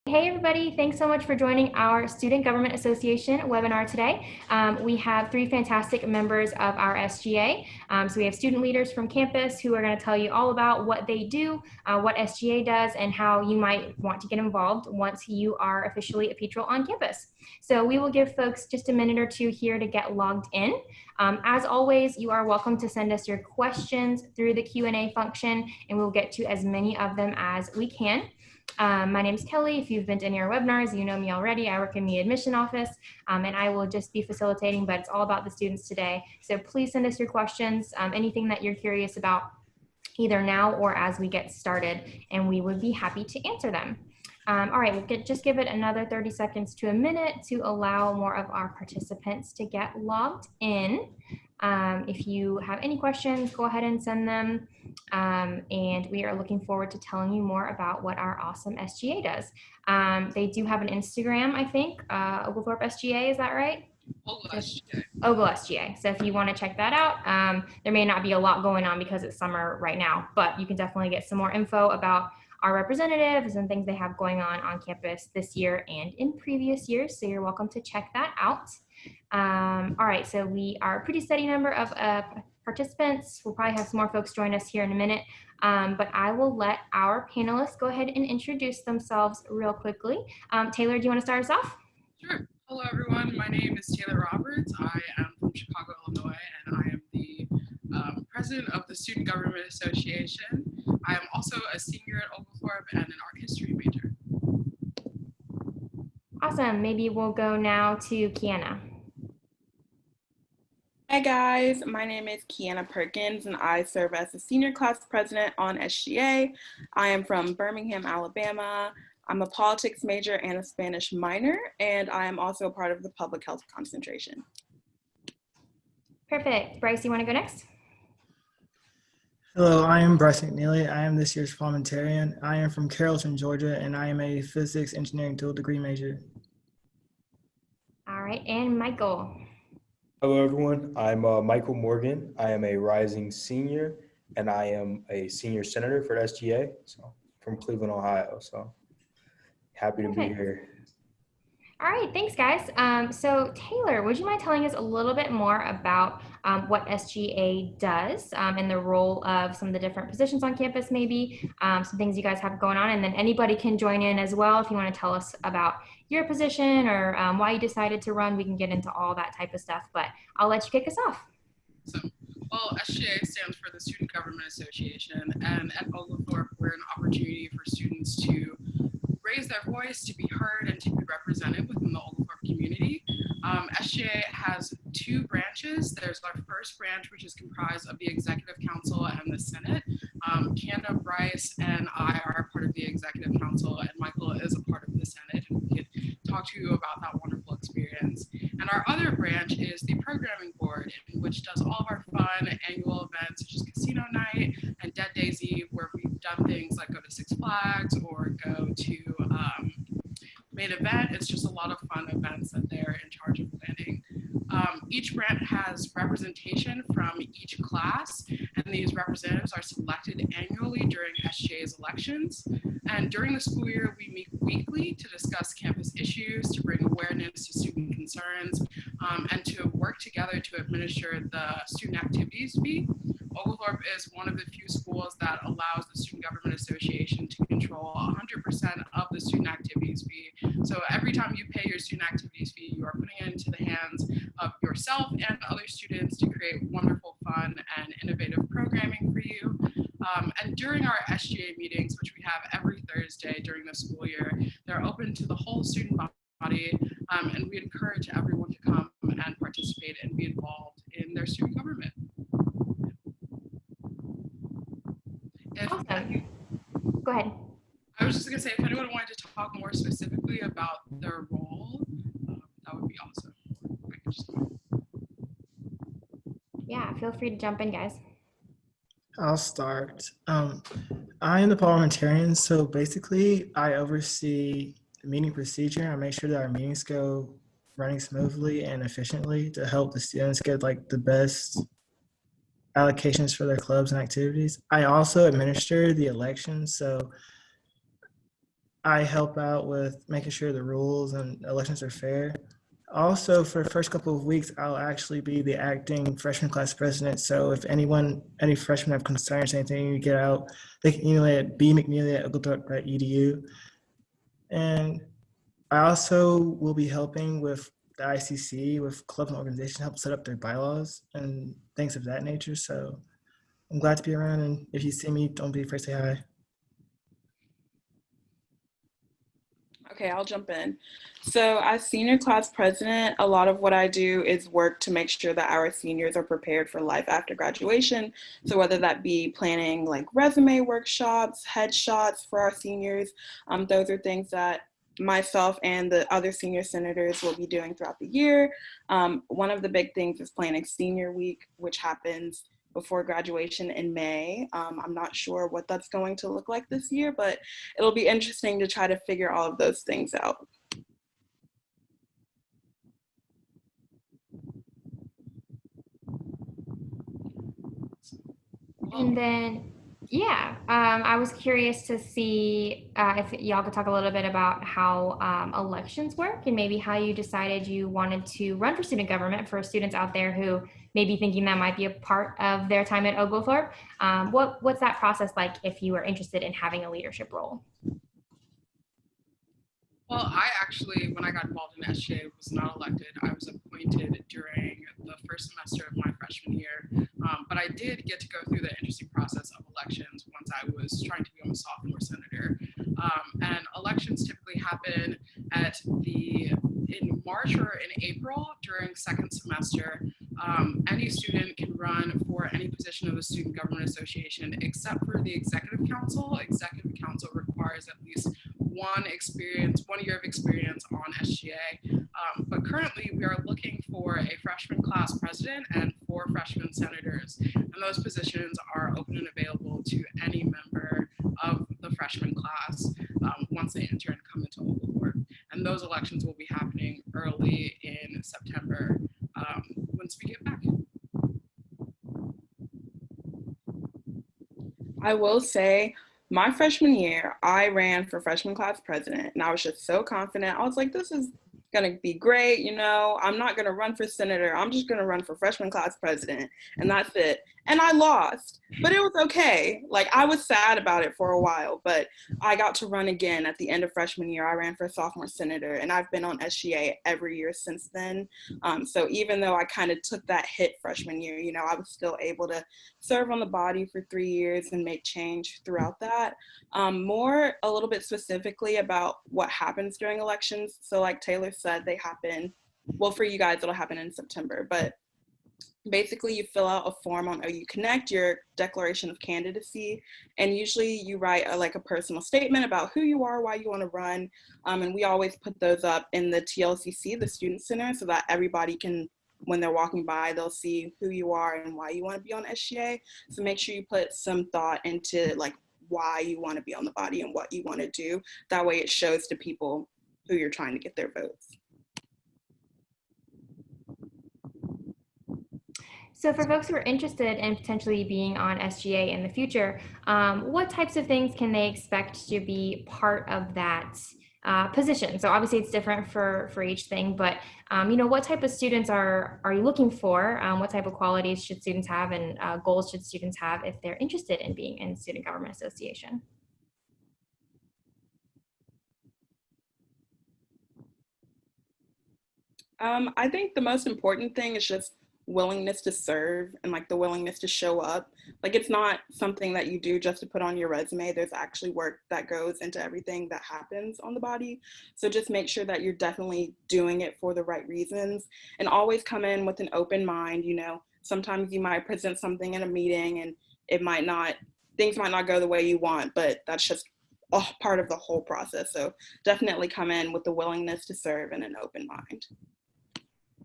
Hey everybody, thanks so much for joining our Student Government Association webinar today. We have three fantastic members of our SGA. So we have student leaders from campus who are going to tell you all about what they do, what SGA does, and how you might want to get involved once you are officially a Petrel on campus. So we will give folks just a minute or two here to get logged in. As always, you are welcome to send us your questions through the Q&A function, and we'll get to as many of them as we can. My name is Kelly. If you've been to any of our webinars, you know me already. I work in the admission office, and I will just be facilitating, but it's all about the students today. So please send us your questions, anything that you're curious about, either now or as we get started, and we would be happy to answer them. All right, we'll just give it another 30 seconds to a minute to allow more of our participants to get logged in. If you have any questions, go ahead and send them. And we are looking forward to telling you more about what our awesome SGA does. They do have an Instagram, I think, Oglethorpe SGA, is that right? Ogle SGA. So if you want to check that out, there may not be a lot going on because it's summer right now, but you can definitely get some more info about our representatives and things they have going on campus this year and in previous years. So you're welcome to check that out. All right, so we are a pretty steady number of participants. We'll probably have some more folks join us here in a minute, but I will let our panelists go ahead and introduce themselves real quickly. Taylor, do you want to start us off? Sure. Hello, everyone. My name is Taylor Roberts. I am from Chicago, Illinois, and I am the president of the Student Government Association. I am also a senior at Oglethorpe and an art history major. Awesome. Maybe we'll go now to Kiana. Hi guys, my name is Kiana Perkins and I serve as the senior class president on SGA. I am from Birmingham, Alabama. I'm a politics major and a Spanish minor, and I am also part of the public health concentration. Perfect. Bryce, you want to go next? Hello, I am Bryce McNeely. I am this year's parliamentarian. I am from Carrollton, Georgia, and I am a physics engineering dual degree major. All right, and Michael. Hello, everyone. I'm Michael Morgan. I am a rising senior, and I am a senior senator for the SGA, so from Cleveland, Ohio. So happy to be here. All right, thanks, guys. So Taylor, would you mind telling us a little bit more about what SGA does and the role of some of the different positions on campus, maybe some things you guys have going on, and then anybody can join in as well if you want to tell us about your position or why you decided to run. We can get into all that type of stuff, but I'll let you kick us off. Well, SGA stands for the Student Government Association, and at Oglethorpe, we're an opportunity for students to raise their voice, to be heard, and to be represented within the Oglethorpe community. SGA has two branches. There's our first branch, which is comprised of the Executive Council and the Senate. Kanda, Bryce, and I are part of the Executive Council, and Michael is a part of the Senate, and we could talk to you about that wonderful experience. And our other branch is the Programming Board, which does all of our fun annual events, such as Casino Night and Dead Days Eve, where we've done things like go to Six Flags or go to Main Event. It's just a lot of fun events that they're in charge of planning. Each branch has representation from each class, and these representatives are selected annually during SGA's elections. And during the school year, we meet weekly to discuss campus issues, to bring awareness to student concerns, and to work together to administer the student activities fee. Oglethorpe is one of the few schools that allows the Student Government Association to control 100% of the student activities fee. So every time you pay your student activities fee, you are putting it into the hands of yourself and other students to create wonderful, fun, and innovative programming for you. And during our SGA meetings, which we have every Thursday during the school year, they're open to the whole student body, and we encourage everyone to come and participate and be involved in their student government. Awesome. Go ahead. I was just going to say, if anyone wanted to talk more specifically about their role, that would be awesome. I could just Yeah, feel free to jump in, guys. I'll start. I am the parliamentarian, so basically I oversee the meeting procedure. I make sure that our meetings go running smoothly and efficiently to help the students get like the best allocations for their clubs and activities. I also administer the elections, so I help out with making sure the rules and elections are fair. Also, for the first couple of weeks, I'll actually be the acting freshman class president. So if any freshmen have concerns, anything, you get out, they can email it at bmcneely@oglethorpe.edu. And I also will be helping with the ICC, with club and organization, help set up their bylaws and things of that nature. So I'm glad to be around. And if you see me, don't be afraid to say hi. Okay, I'll jump in. So as senior class president, a lot of what I do is work to make sure that our seniors are prepared for life after graduation. So whether that be planning like resume workshops, headshots for our seniors, those are things that myself and the other senior senators will be doing throughout the year. One of the big things is planning senior week, which happens before graduation in May. I'm not sure what that's going to look like this year, but it'll be interesting to try to figure all of those things out. And then, yeah, I was curious to see if y'all could talk a little bit about how elections work and maybe how you decided you wanted to run for student government for students out there who may be thinking that might be a part of their time at Oglethorpe. What's that process like if you are interested in having a leadership role? Well, I actually, when I got involved in SGA, was not elected. I was appointed during the first semester of my freshman year, but I did get to go through the interesting process of elections once I was trying to become a sophomore senator. And elections typically happen in March or in April during second semester. Any student can run for any position of the Student Government Association except for the Executive Council. Executive Council requires at least 1 year of experience on SGA. But currently we are looking for a freshman class president and 4 freshman senators. And those positions are open and available to any member of the freshman class once they enter and come into Oglethorpe. And those elections will be happening early in September once we get back. I will say, my freshman year, I ran for freshman class president, and I was just so confident. I was like, this is going to be great. You know, I'm not going to run for senator. I'm just going to run for freshman class president, and that's it. And I lost, but it was okay. Like, I was sad about it for a while, but I got to run again at the end of freshman year. I ran for sophomore senator, and I've been on SGA every year since then. So even though I kind of took that hit freshman year, you know, I was still able to serve on the body for 3 years and make change throughout that. More a little bit specifically about what happens during elections. So like Taylor said, they happen, well, for you guys, it'll happen in September, but basically you fill out a form on OU Connect, your declaration of candidacy, and usually you write a personal statement about who you are, why you want to run, and we always put those up in the TLCC, the Student Center, so that everybody can, when they're walking by, they'll see who you are and why you want to be on SGA. So make sure you put some thought into like why you want to be on the body and what you want to do. That way it shows to people who you're trying to get their votes. So for folks who are interested in potentially being on SGA in the future, what types of things can they expect to be part of that position? So obviously it's different for each thing, but you know, what type of students are you looking for? What type of qualities should students have, and goals should students have if they're interested in being in Student Government Association? I think the most important thing is just willingness to serve and like the willingness to show up. Like, it's not something that you do just to put on your resume. There's actually work that goes into everything that happens on the body. So just make sure that you're definitely doing it for the right reasons, and always come in with an open mind. You know, sometimes you might present something in a meeting and things might not go the way you want, but that's just part of the whole process. So definitely come in with the willingness to serve and an open mind.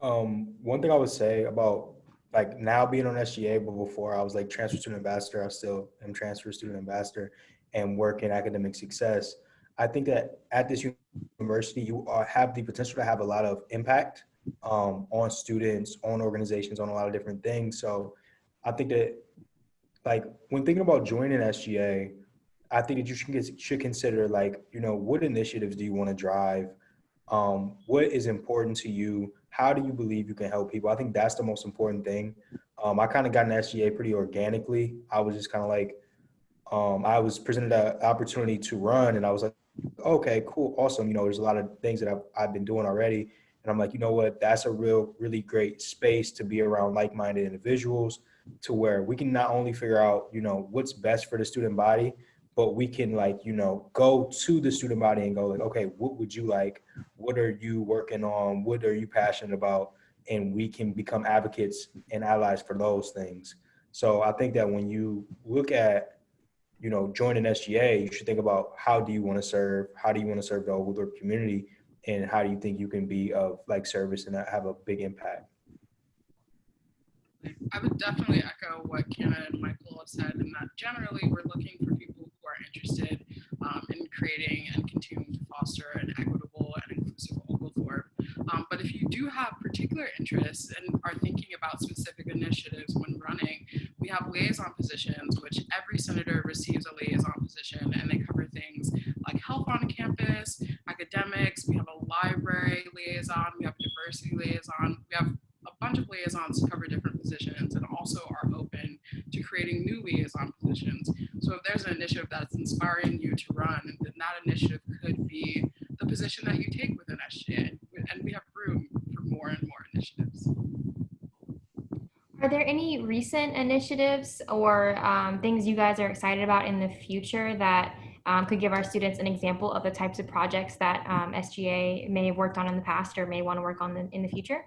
One thing I would say about like now being on SGA, but before I was like transfer student ambassador, I still am transfer student ambassador and work in academic success. I think that at this university, you have the potential to have a lot of impact on students, on organizations, on a lot of different things. So I think that like when thinking about joining SGA, I think that you should consider, like, what initiatives do you want to drive? What is important to you? How do you believe you can help people? I think that's the most important thing. I kind of got an SGA pretty organically. I was just kind of like, I was presented an opportunity to run, and I was like, okay, cool, awesome. There's a lot of things that I've been doing already. And I'm like, you know what? That's a really great space to be around like-minded individuals, to where we can not only figure out, what's best for the student body, but we can, like, go to the student body and go like, okay, what would you like? What are you working on? What are you passionate about? And we can become advocates and allies for those things. So I think that when you look at, join an SGA, you should think about, how do you want to serve? How do you want to serve the Oglethorpe community? And how do you think you can be of like service and have a big impact? I would definitely echo what Kiana and Michael have said, in that generally we're looking for people who are interested in creating and continuing to foster an equitable and inclusive Oglethorpe. But if you do have particular interests and are thinking about specific initiatives when running, we have liaison positions, which every senator receives a liaison position, and they cover things like health on campus, academics. We have a library liaison, we have a diversity liaison, we have a bunch of liaisons to cover different positions, and also are open to creating new liaison positions. So if there's an initiative that's inspiring you to run, then that initiative could be the position that you take within SGA. And we have room for more and more initiatives. Are there any recent initiatives or things you guys are excited about in the future that could give our students an example of the types of projects that SGA may have worked on in the past or may want to work on in the future?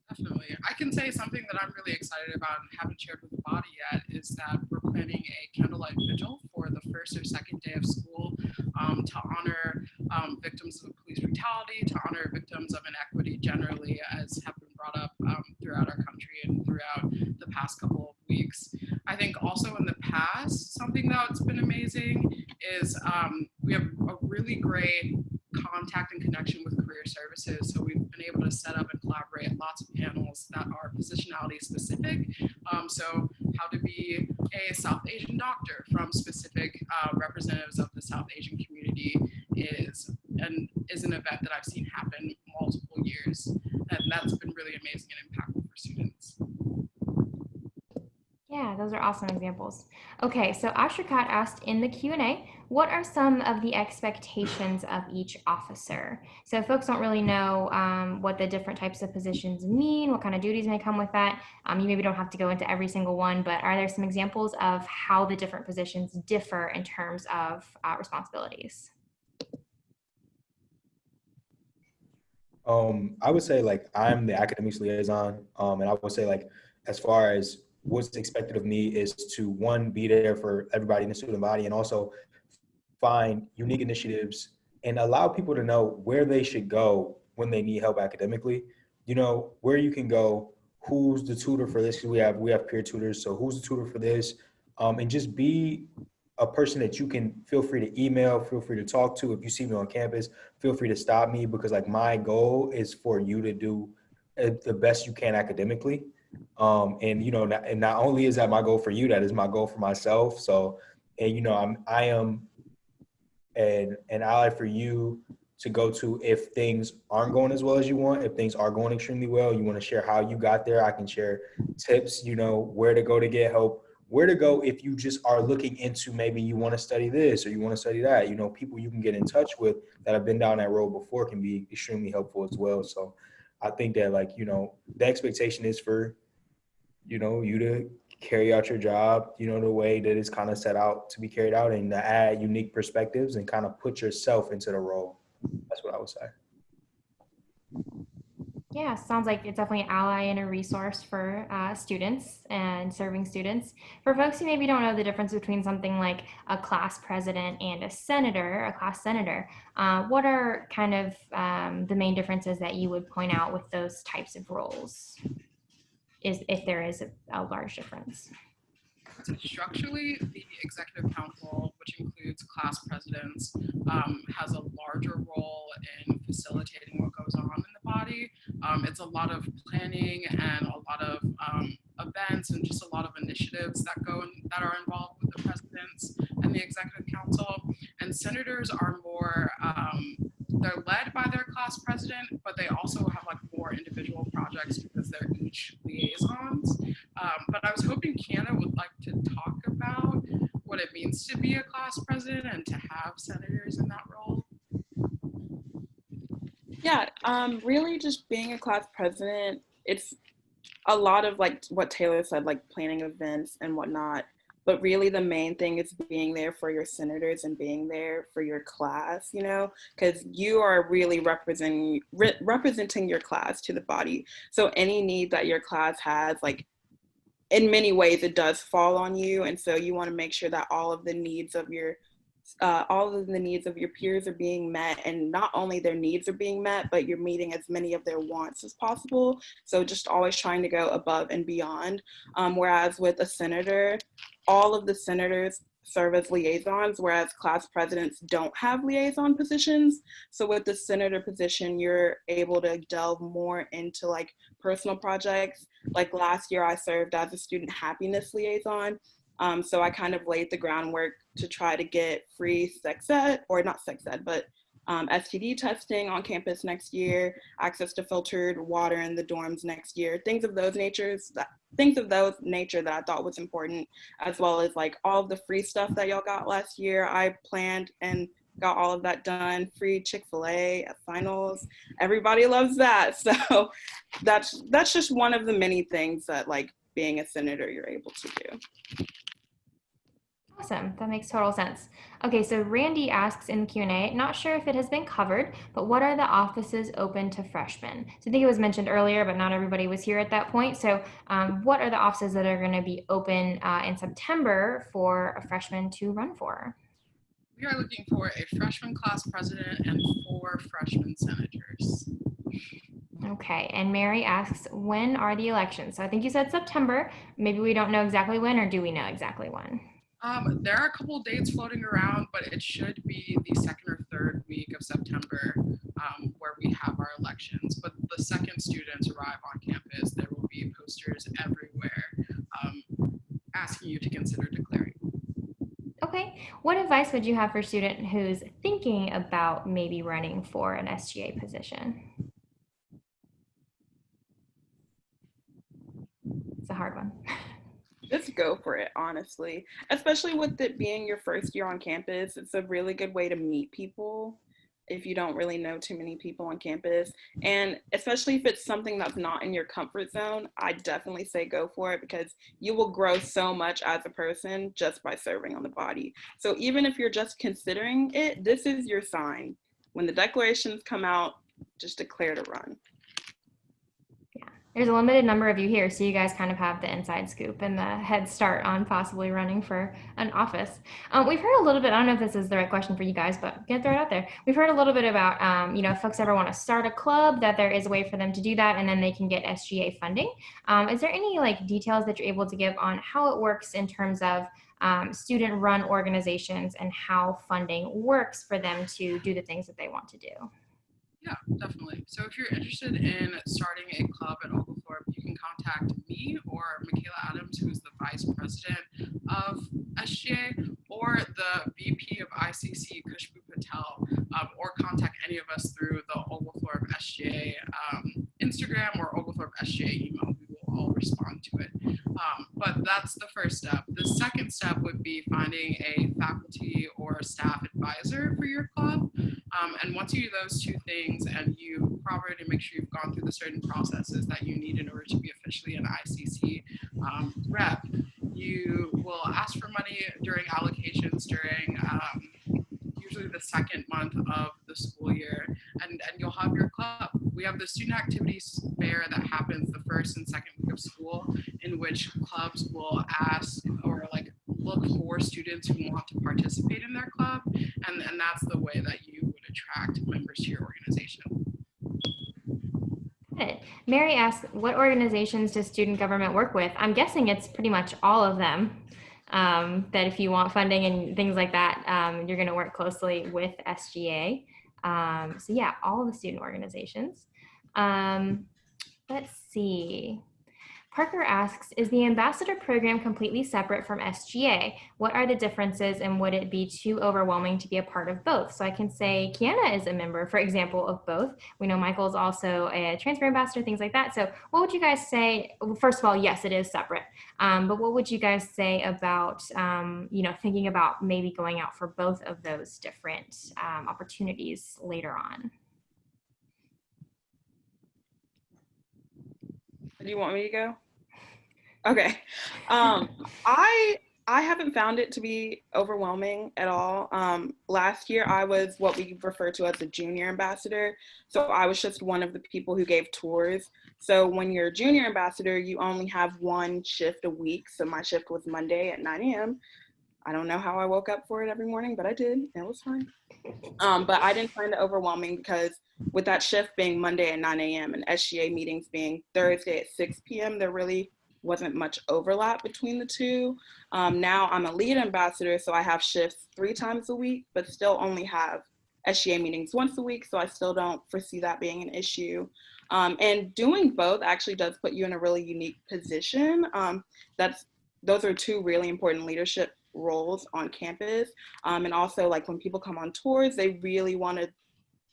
Definitely. I can say something that I'm really excited about and haven't shared with the body yet is that we're planning a candlelight vigil for the first or second day of school to honor victims of police brutality, to honor victims of inequity generally, as have been brought up throughout our country and throughout the past couple of weeks. I think also in the past, something that's been amazing is we have a really great contact and connection with career services. So we've been able to set up and collaborate lots of panels that are positionality specific. So how to be a South Asian doctor from specific representatives of the South Asian community is an event that I've seen happen multiple years. And that's been really amazing and impactful for students. Yeah, those are awesome examples. Okay, so Ashrakat asked in the Q&A, what are some of the expectations of each officer? So if folks don't really know what the different types of positions mean, what kind of duties may come with that, you maybe don't have to go into every single one, but are there some examples of how the different positions differ in terms of responsibilities? I would say, like, I'm the academics liaison, and I would say, like, as far as what's expected of me is to, one, be there for everybody in the student body, and also find unique initiatives and allow people to know where they should go when they need help academically. Where you can go, who's the tutor for this, because we have peer tutors, so who's the tutor for this, and just be a person that you can feel free to email, feel free to talk to. If you see me on campus, feel free to stop me, because, like, my goal is for you to do the best you can academically. And not only is that my goal for you, that is my goal for myself. So, and I am an ally for you to go to if things aren't going as well as you want. If things are going extremely well, you want to share how you got there, I can share tips, where to go to get help, where to go if you just are looking into, maybe you want to study this or you want to study that. People you can get in touch with that have been down that road before can be extremely helpful as well. So I think that, like, the expectation is for, you to carry out your job, the way that it's kind of set out to be carried out, and to add unique perspectives and kind of put yourself into the role. That's what I would say. Yeah, sounds like it's definitely an ally and a resource for students and serving students. For folks who maybe don't know the difference between something like a class president and a class senator, what are kind of the main differences that you would point out with those types of roles, if there is a large difference? So structurally, the executive council, which includes class presidents, has a larger role in facilitating what goes on in the body. It's a lot of planning and a lot of events and just a lot of initiatives that are involved with the presidents. And the executive council, and senators are more, they're led by their class president, but they also have like more individual projects because they're each liaisons. But I was hoping Kiana would like to talk about what it means to be a class president and to have senators in that role. Yeah, really just being a class president, it's a lot of like what Taylor said, like planning events and whatnot. But really the main thing is being there for your senators and being there for your class, you know, because you are really representing your class to the body. So any need that your class has, like in many ways, it does fall on you. And so you want to make sure that all of the needs of your peers are being met, and not only their needs are being met, but you're meeting as many of their wants as possible. So just always trying to go above and beyond. Whereas with a senator, all of the senators serve as liaisons, whereas class presidents don't have liaison positions. So with the senator position, you're able to delve more into like personal projects. Like last year, I served as a student happiness liaison. So I kind of laid the groundwork to try to get free sex ed, or not sex ed, but STD testing on campus next year, access to filtered water in the dorms next year, things of those nature that I thought was important, as well as like all of the free stuff that y'all got last year. I planned and got all of that done. Free Chick-fil-A at finals. Everybody loves that. So that's just one of the many things that like being a senator you're able to do. Awesome, that makes total sense. Okay, so Randy asks in the Q&A, not sure if it has been covered, but what are the offices open to freshmen? So I think it was mentioned earlier, but not everybody was here at that point. So what are the offices that are going to be open in September for a freshman to run for? We are looking for a freshman class president and 4 freshman senators. Okay, and Mary asks, when are the elections? So I think you said September. Maybe we don't know exactly when, or do we know exactly when? There are a couple dates floating around, but it should be the 2nd or 3rd week of September where we have our elections. But the second students arrive on campus, there will be posters everywhere asking you to consider declaring. Okay, what advice would you have for a student who's thinking about maybe running for an SGA position? It's a hard one. Just go for it, honestly. Especially with it being your first year on campus, it's a really good way to meet people if you don't really know too many people on campus. And especially if it's something that's not in your comfort zone, I definitely say go for it, because you will grow so much as a person just by serving on the body. So even if you're just considering it, this is your sign. When the declarations come out, just declare to run. There's a limited number of you here, so you guys kind of have the inside scoop and the head start on possibly running for an office. We've heard a little bit, I don't know if this is the right question for you guys, but I'm gonna throw it out there. We've heard a little bit about, if folks ever want to start a club, that there is a way for them to do that, and then they can get SGA funding. Is there any like details that you're able to give on how it works in terms of student-run organizations and how funding works for them to do the things that they want to do? Yeah, definitely. So if you're interested in starting a club at Oglethorpe, you can contact me or Michaela Adams, who is the vice president of SGA, or the VP of ICC, Kushbu Patel, or contact any of us through the Oglethorpe SGA Instagram or Oglethorpe SGA email. We will all respond to it. But that's the first step. The second step would be finding a faculty or staff advisor for your club. And once you do those 2 things and you properly make sure you've gone through the certain processes that you need in order to be officially an ICC rep, you will ask for money during allocations during usually the 2nd month of the school year, and you'll have your club. We have the student activities fair that happens the 1st and 2nd week of school, in which clubs will ask or like look for students who want to participate in their club, and that's the way that you would attract members to your organization. Good. Mary asks, what organizations does student government work with? I'm guessing it's pretty much all of them. That if you want funding and things like that, you're going to work closely with SGA. So yeah, all of the student organizations. Let's see. Parker asks, is the ambassador program completely separate from SGA? What are the differences and would it be too overwhelming to be a part of both? So I can say Kiana is a member, for example, of both. We know Michael is also a transfer ambassador, things like that. So what would you guys say? Well, first of all, yes, it is separate. But what would you guys say about, thinking about maybe going out for both of those different opportunities later on? Do you want me to go? Okay. I haven't found it to be overwhelming at all. Last year, I was what we refer to as a junior ambassador. So I was just one of the people who gave tours. So when you're a junior ambassador, you only have one shift a week. So my shift was Monday at 9 a.m. I don't know how I woke up for it every morning, but I did. It was fine. But I didn't find it overwhelming because with that shift being Monday at 9 a.m. and SGA meetings being Thursday at 6 p.m., there really wasn't much overlap between the two. Now I'm a lead ambassador, so I have shifts 3 times a week, but still only have SGA meetings once a week, so I still don't foresee that being an issue. And doing both actually does put you in a really unique position. Those are 2 really important leadership roles on campus. And also, like, when people come on tours, they really want to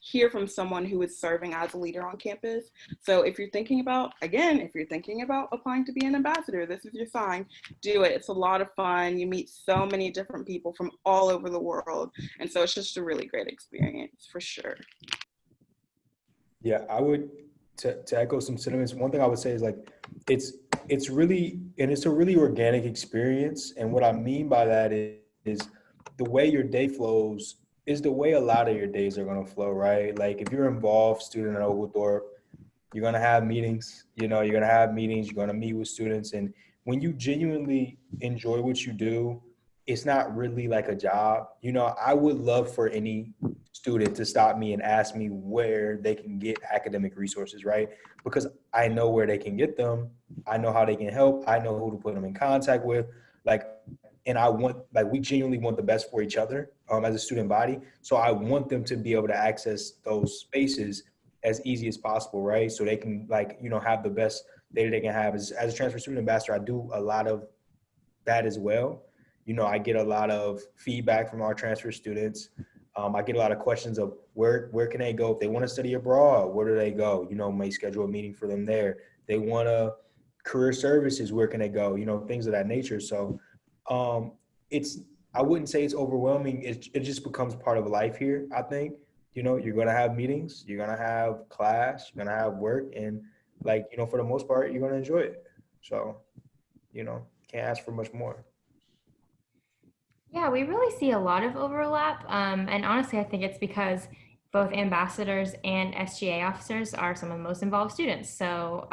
hear from someone who is serving as a leader on campus. So if you're thinking about applying to be an ambassador, this is your sign. Do it. It's a lot of fun. You meet so many different people from all over the world. And so it's just a really great experience for sure. Yeah, I would, to echo some sentiments, one thing I would say is, like, it's a really organic experience. And what I mean by that is the way your day flows is the way a lot of your days are going to flow, right? Like, if you're involved student at Oglethorpe, you're going to have meetings, you're going to meet with students. And when you genuinely enjoy what you do, it's not really like a job. I would love for any student to stop me and ask me where they can get academic resources, right? Because I know where they can get them. I know how they can help. I know who to put them in contact with. And we genuinely want the best for each other as a student body. So I want them to be able to access those spaces as easy as possible, right? So they can have the best data they can have. As a transfer student ambassador, I do a lot of that as well. I get a lot of feedback from our transfer students. I get a lot of questions of where can they go if they want to study abroad? Where do they go? May schedule a meeting for them there. They want to career services. Where can they go? Things of that nature. So I wouldn't say it's overwhelming. It just becomes part of life here. I think, you're going to have meetings, you're going to have class, you're going to have work, and for the most part, you're going to enjoy it. So, can't ask for much more. Yeah, we really see a lot of overlap. And honestly, I think it's because both ambassadors and SGA officers are some of the most involved students. So,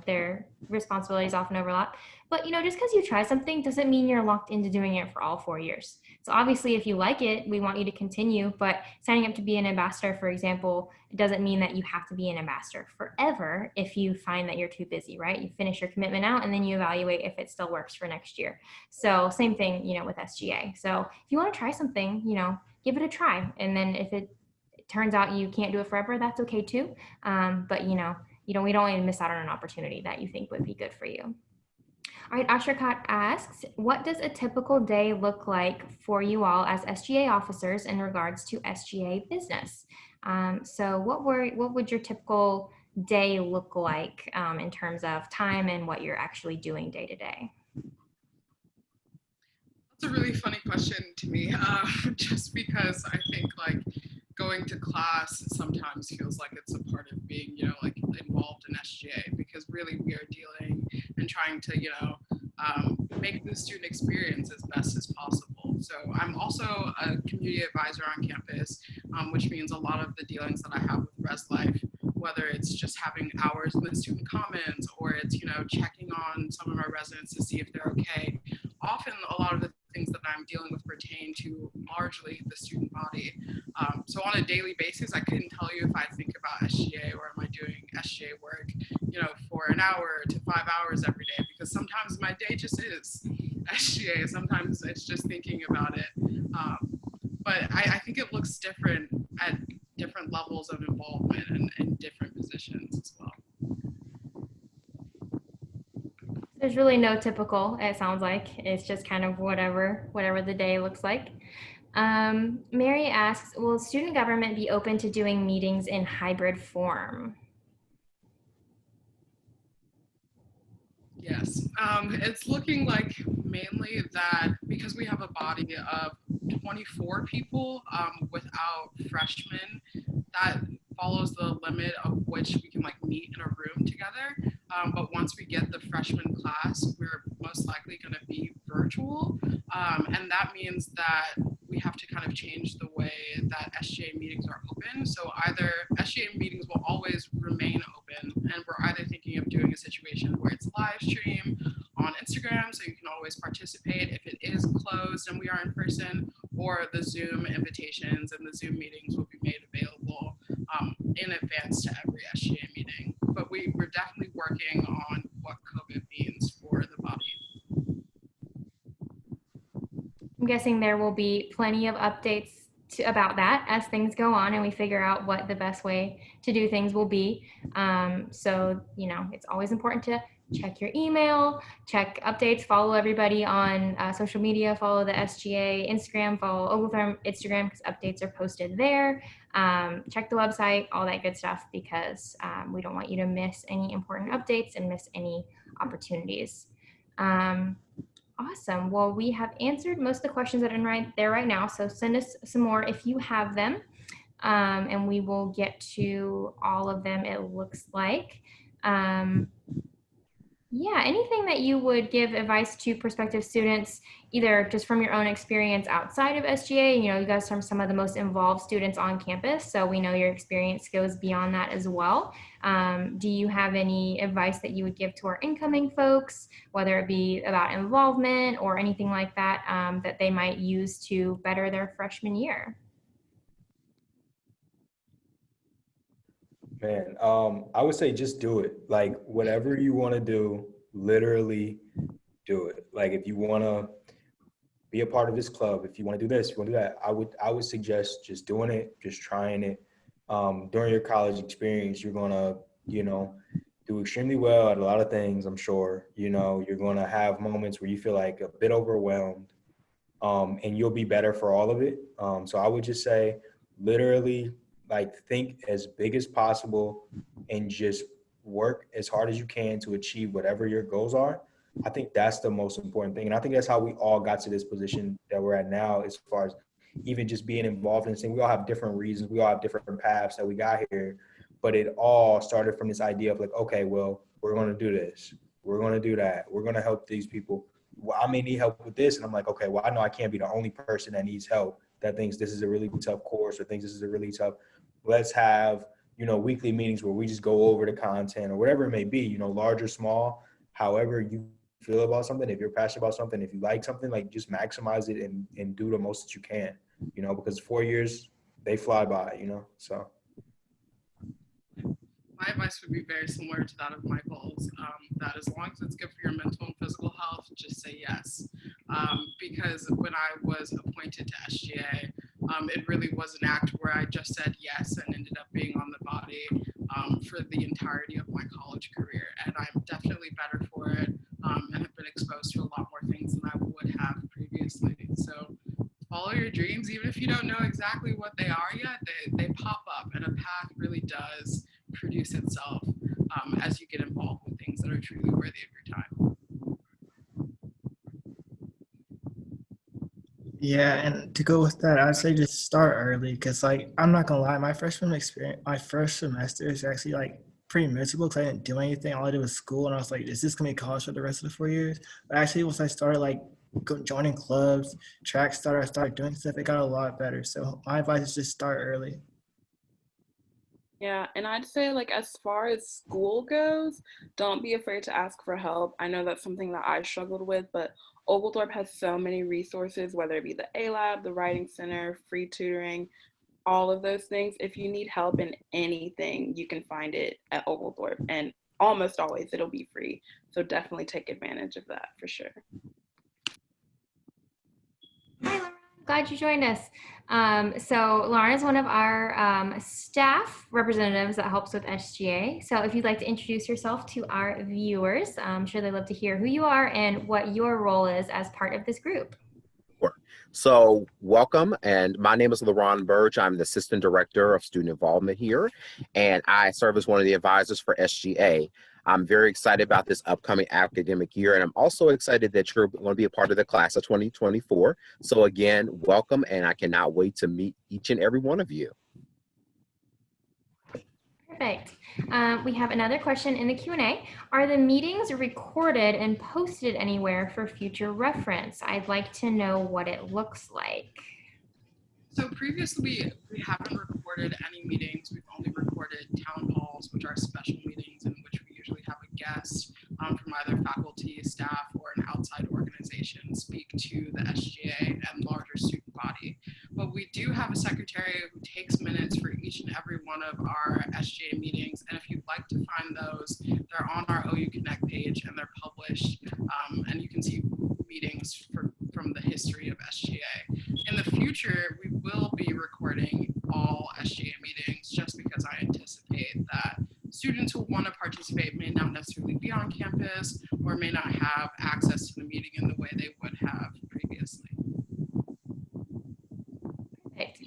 their responsibilities often overlap. But, just because you try something doesn't mean you're locked into doing it for all 4 years. So obviously, if you like it, we want you to continue. But signing up to be an ambassador, for example, it doesn't mean that you have to be an ambassador forever if you find that you're too busy, right? You finish your commitment out and then you evaluate if it still works for next year. So same thing, with SGA. So if you want to try something, give it a try. And then if it turns out you can't do it forever, that's okay too. But we don't want you to miss out on an opportunity that you think would be good for you. All right, Ashrkat asks, what does a typical day look like for you all as SGA officers in regards to SGA business? So what would your typical day look like in terms of time and what you're actually doing day to day? That's a really funny question to me, just because I think going to class sometimes feels like it's a part of being, involved in SGA, because really we are dealing and trying to, make the student experience as best as possible. So I'm also a community advisor on campus, which means a lot of the dealings that I have with Res Life, whether it's just having hours in the student commons or it's, checking on some of our residents to see if they're okay. Often a lot of the things that I'm dealing with pertain to largely the student body. So on a daily basis, I couldn't tell you if I think about SGA or am I doing SGA work, for an hour to 5 hours every day, because sometimes my day just is SGA. Sometimes it's just thinking about it. But I think it looks different at different levels of involvement and different positions as well. there's really no typical, it sounds like. It's just kind of whatever the day looks like. Mary asks, will student government be open to doing meetings in hybrid form? Yes, it's looking like mainly that because we have a body of 24 people without freshmen, that follows the limit of which we can like meet in a room together. But once we get the freshman class, we're most likely going to be virtual. And that means that we have to kind of change the way that SGA meetings are open. So either SGA meetings will always remain open, and we're either thinking of doing a situation where it's live stream on Instagram, so you can always participate if it is closed and we are in person, or the Zoom invitations and the Zoom meetings will be made available in advance to every SGA meeting. But we're definitely working on what COVID means for the body. I'm guessing there will be plenty of updates about that as things go on and we figure out what the best way to do things will be. So, it's always important to check your email, check updates, follow everybody on social media, follow the SGA Instagram, follow Oglethorpe Instagram because updates are posted there. Check the website, all that good stuff, because we don't want you to miss any important updates and miss any opportunities. Awesome. Well, we have answered most of the questions that are right there right now. So send us some more if you have them, and we will get to all of them, it looks like. Yeah, anything that you would give advice to prospective students, either just from your own experience outside of SGA, you guys are some of the most involved students on campus, so we know your experience goes beyond that as well. Do you have any advice that you would give to our incoming folks, whether it be about involvement or anything like that, that they might use to better their freshman year? Man, I would say just do it. Like whatever you want to do, literally do it. Like if you want to be a part of this club, if you want to do this, if you want to do that, I would suggest just doing it, just trying it. During your college experience, you're gonna, do extremely well at a lot of things, I'm sure. You're gonna have moments where you feel like a bit overwhelmed, and you'll be better for all of it. So I would just say literally like think as big as possible and just work as hard as you can to achieve whatever your goals are. I think that's the most important thing. And I think that's how we all got to this position that we're at now, as far as even just being involved in this thing. We all have different reasons. We all have different paths that we got here, but it all started from this idea of like, okay, well, we're going to do this. We're going to do that. We're going to help these people. Well, I may need help with this. And I'm like, okay, well, I know I can't be the only person that needs help, that thinks this is a really tough course or thinks this is a really tough. Let's have, weekly meetings where we just go over the content or whatever it may be, large or small, however you feel about something. If you're passionate about something, if you like something, like just maximize it and do the most that you can, because 4 years, they fly by, so. My advice would be very similar to that of Michael's, that as long as it's good for your mental and physical health, just say yes. Because when I was appointed to SGA, it really was an act where I just said yes and ended up being on the body for the entirety of my college career. And I'm definitely better for it, and have been exposed to a lot more things than I would have previously. So follow your dreams, even if you don't know exactly what they are yet, they pop up, and a path really does produce itself as you get involved with things that are truly worthy of your time. Yeah, and to go with that, I'd say just start early because, like, I'm not gonna lie, my freshman experience, my first semester is actually like pretty miserable because I didn't do anything. All I did was school, and I was like, "Is this gonna be college for the rest of the 4 years?" But actually, once I started like joining clubs, track started, I started doing stuff. It got a lot better. So my advice is just start early. Yeah, and I'd say, like, as far as school goes, don't be afraid to ask for help. I know that's something that I struggled with, but Oglethorpe has so many resources, whether it be the A Lab, the Writing Center, free tutoring, all of those things. If you need help in anything, you can find it at Oglethorpe, and almost always it'll be free. So definitely take advantage of that for sure. Hi, Laura. glad you joined us. So Lauren is one of our staff representatives that helps with SGA. So if you'd like to introduce yourself to our viewers, I'm sure they'd love to hear who you are and what your role is as part of this group. Sure. So welcome, and my name is LaRon Burge. I'm the Assistant Director of Student Involvement here, and I serve as one of the advisors for SGA. I'm very excited about this upcoming academic year, and I'm also excited that you're going to be a part of the class of 2024. So again, welcome, and I cannot wait to meet each and every one of you. Perfect. We have another question in the Q&A. Are the meetings recorded and posted anywhere for future reference? I'd like to know what it looks like. So previously, we haven't recorded any meetings. We've only recorded town halls, which are special meetings in which we usually have a guest from either faculty, staff, or an outside organization speak to the SGA and larger student body. But we do have a secretary who takes minutes for each and every one of our SGA meetings. And if you'd like to find those, they're on our OU Connect page and they're published. And you can see meetings from the history of SGA. In the future, we will be recording all SGA meetings just because I anticipate that students who want to participate may not necessarily be on campus or may not have access to the meeting in the way they would have previously. Perfect.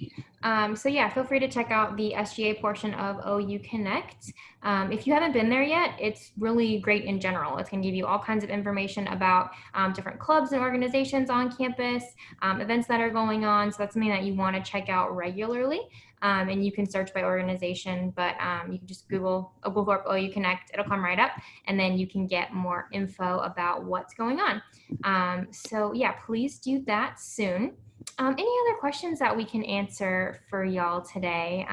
So yeah, feel free to check out the SGA portion of OU Connect. If you haven't been there yet, it's really great in general. It's going to give you all kinds of information about different clubs and organizations on campus, events that are going on. So that's something that you want to check out regularly. And you can search by organization, but you can just Google Oglethorpe OU Connect. It'll come right up, and then you can get more info about what's going on. So yeah, please do that soon. Any other questions that we can answer for y'all today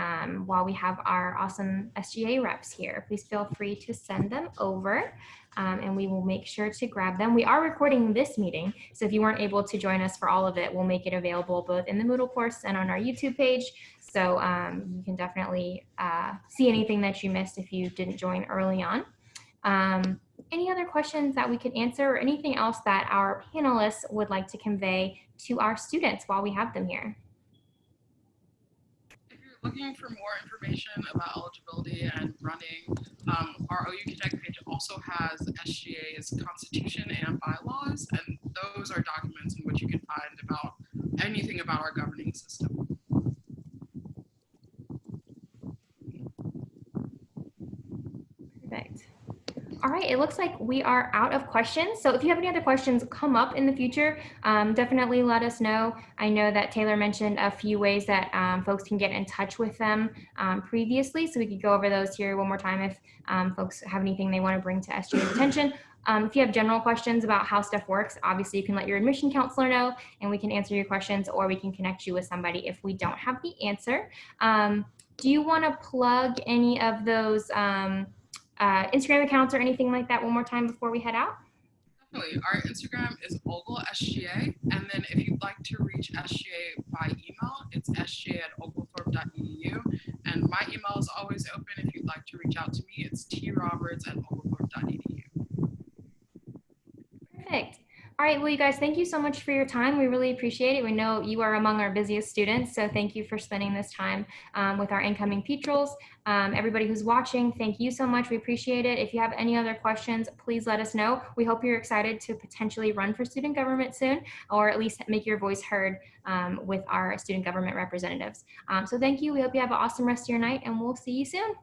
while we have our awesome SGA reps here? Please feel free to send them over and we will make sure to grab them. We are recording this meeting, so if you weren't able to join us for all of it, we'll make it available both in the Moodle course and on our YouTube page. So you can definitely see anything that you missed if you didn't join early on. Any other questions that we could answer or anything else that our panelists would like to convey to our students while we have them here? If you're looking for more information about eligibility and running, our OU Connect page also has SGA's constitution and bylaws, and those are documents in which you can find about anything about our governing system. Perfect. All right, it looks like we are out of questions. So if you have any other questions come up in the future, definitely let us know. I know that Taylor mentioned a few ways that folks can get in touch with them previously, so we could go over those here one more time if folks have anything they want to bring to SGA's attention. If you have general questions about how stuff works, obviously you can let your admission counselor know and we can answer your questions, or we can connect you with somebody if we don't have the answer. Do you want to plug any of those Instagram accounts or anything like that one more time before we head out? Definitely. Our Instagram is OgleSGA, and then if you'd like to reach SGA by email, it's sga@oglethorpe.edu, and my email is always open. If you'd like to reach out to me, it's troberts@oglethorpe.edu. Perfect. All right, well, you guys, thank you so much for your time. We really appreciate it. We know you are among our busiest students, so thank you for spending this time with our incoming Petrels. Everybody who's watching, thank you so much. We appreciate it. If you have any other questions, please let us know. We hope you're excited to potentially run for student government soon, or at least make your voice heard with our student government representatives. So thank you. We hope you have an awesome rest of your night, and we'll see you soon.